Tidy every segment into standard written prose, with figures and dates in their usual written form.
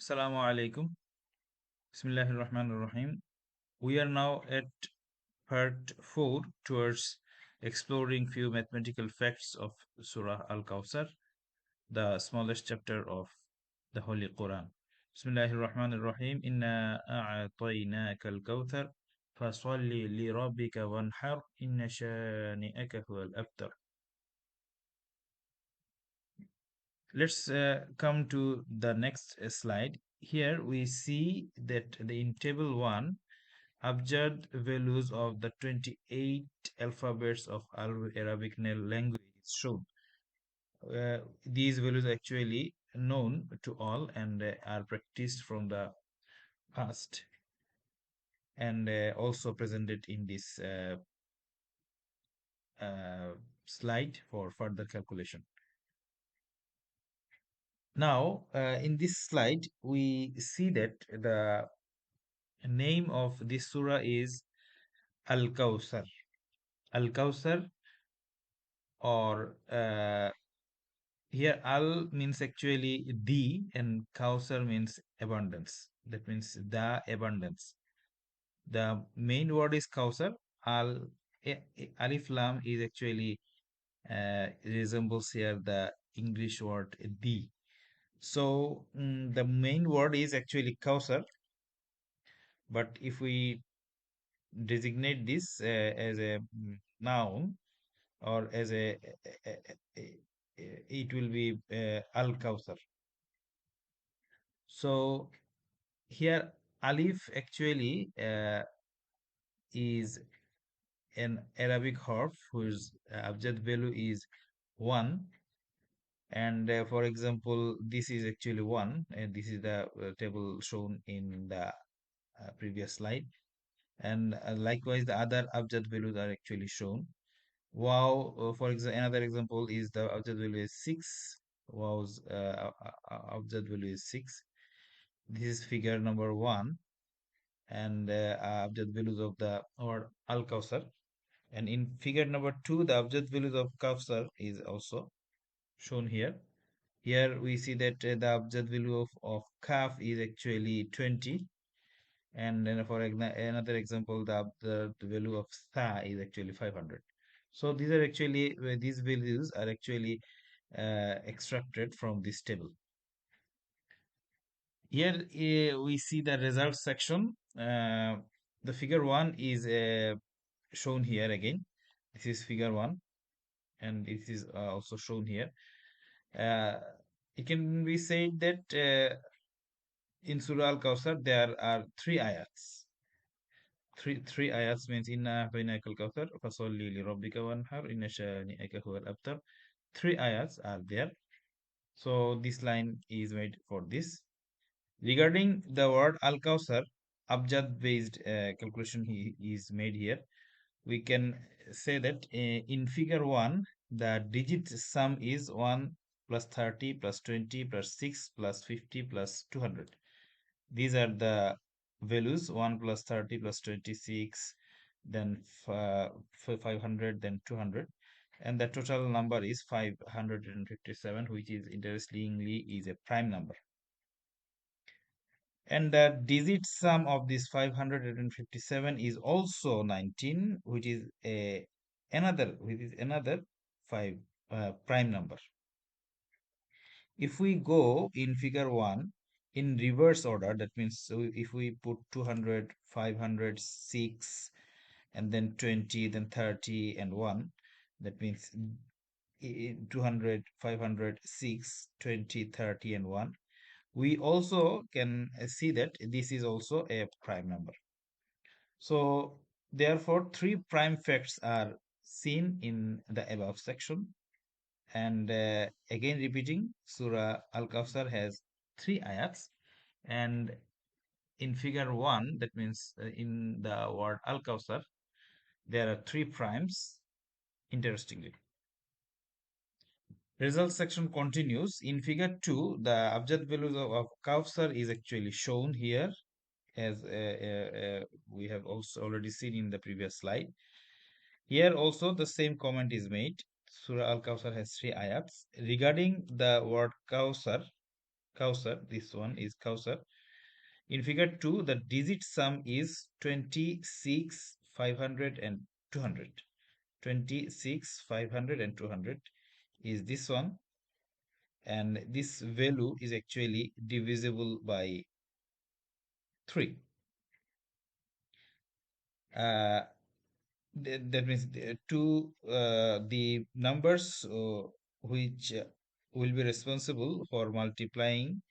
Assalamualaikum. Bismillahirrahmanirrahim. We are now at part 4 towards exploring few mathematical facts of Surah Al Kawthar, the smallest chapter of the Holy Quran. Bismillahirrahmanirrahim. Inna a'atainaka al-kawthar fasalli li rabbika wanhar inna shani'aka huwal abtar. Let's come to the next slide. Here we see that in table 1 abjad values of the 28 alphabets of Arabic language is shown. These values are actually known to all and are practiced from the past and also presented in this slide for further calculation. Now, in this slide, we see that the name of this surah is Al Kawthar. Al Kawthar, or here Al means actually the, and Kawthar means abundance. That means the abundance. The main word is Kawthar. Alif Lam is actually resembles here the English word the. So the main word is actually Kawthar, but if we designate this as a noun or as it will be Al Kawthar. So here Alif actually is an Arabic harf whose abjad value is 1, and for example this is actually 1, and this is the table shown in the previous slide, and likewise the other abjad values are actually shown. Wow, for example, another example is the abjad value is 6. Wow's abjad value is 6. This is figure number 1, and abjad values of the or Al Kawthar. And in figure number 2, the abjad values of Kawthar is also shown here. Here we see that the abjad value of Kaf is actually 20. And then for another example, the value of Tha is actually 500. So these are actually these values are actually extracted from this table. Here we see the results section. The figure 1 is shown here again. This is figure 1, and it is also shown here. Uh, it can be said that in Surah Al Kawthar there are three ayats. Three ayats means inna a'tainaka al-kawthar fasalli li rabbika wanhar inna shani'aka huwal abtar. Three ayats are there. So this line is made for this. Regarding the word Al Kawthar, abjad based calculation is made here. We can say that in figure 1, the digit sum is 1 plus 30 plus 20 plus 6 plus 50 plus 200. These are the values: 1 plus 30 plus 26, then 500, then 200. And the total number is 557, which is interestingly is a prime number. And the digit sum of this 557 is also 19, which is another 5 prime number. If we go in figure 1 in reverse order, that means so if we put 200, 500, 6, and then 20, then 30 and 1, that means 200, 500, 6, 20, 30 and 1. We also can see that this is also a prime number. So therefore, three prime facts are seen in the above section. And again repeating, Surah Al Kawthar has three ayats, and in figure 1, that means in the word Al Kawthar, there are three primes, interestingly. Result section continues. In figure 2, the abjad values of Kawthar is actually shown here, as we have also already seen in the previous slide. Here also the same comment is made. Surah Al Kawthar has three ayats. Regarding the word Kawthar, Kawthar. This one is Kawthar. In figure 2, the digit sum is 26, 500 and 200. 26, 500 and 200 is this one, and this value is actually divisible by 3. Uh, that means the numbers which will be responsible for multiplying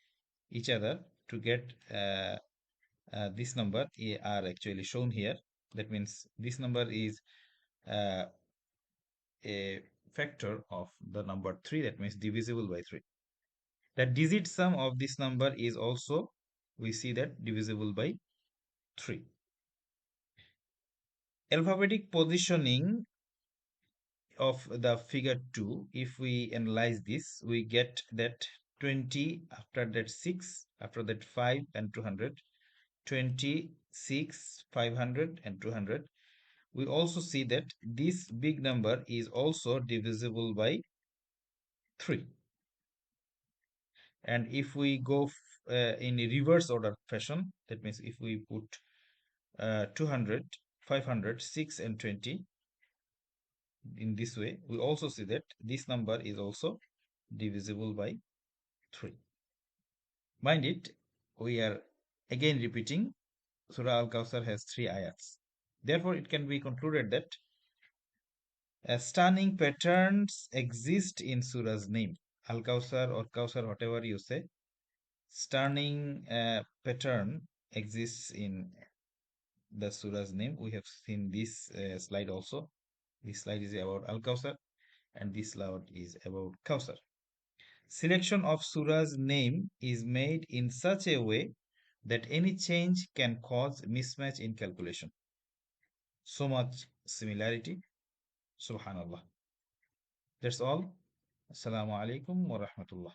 each other to get this number are actually shown here. That means this number is uh, a factor of the number 3, that means divisible by 3. The digit sum of this number is also, we see that, divisible by 3. Alphabetic positioning of the figure 2, if we analyze this, we get that 20, after that 6, after that 5 and 200, 26, 500 and 200. We also see that this big number is also divisible by 3. And if we go in a reverse order fashion, that means if we put 200, 500, 6 and 20 in this way, we also see that this number is also divisible by 3. Mind it, we are again repeating, Surah Al Kawthar has 3 ayats. Therefore, it can be concluded that stunning patterns exist in Surah's name. Al Kawthar or Kawthar, whatever you say, stunning pattern exists in the Surah's name. We have seen this slide also. This slide is about Al Kawthar, and this slide is about Kawthar. Selection of Surah's name is made in such a way that any change can cause mismatch in calculation. So much similarity. Subhanallah. That's all. Assalamualaikum wa rahmatullah.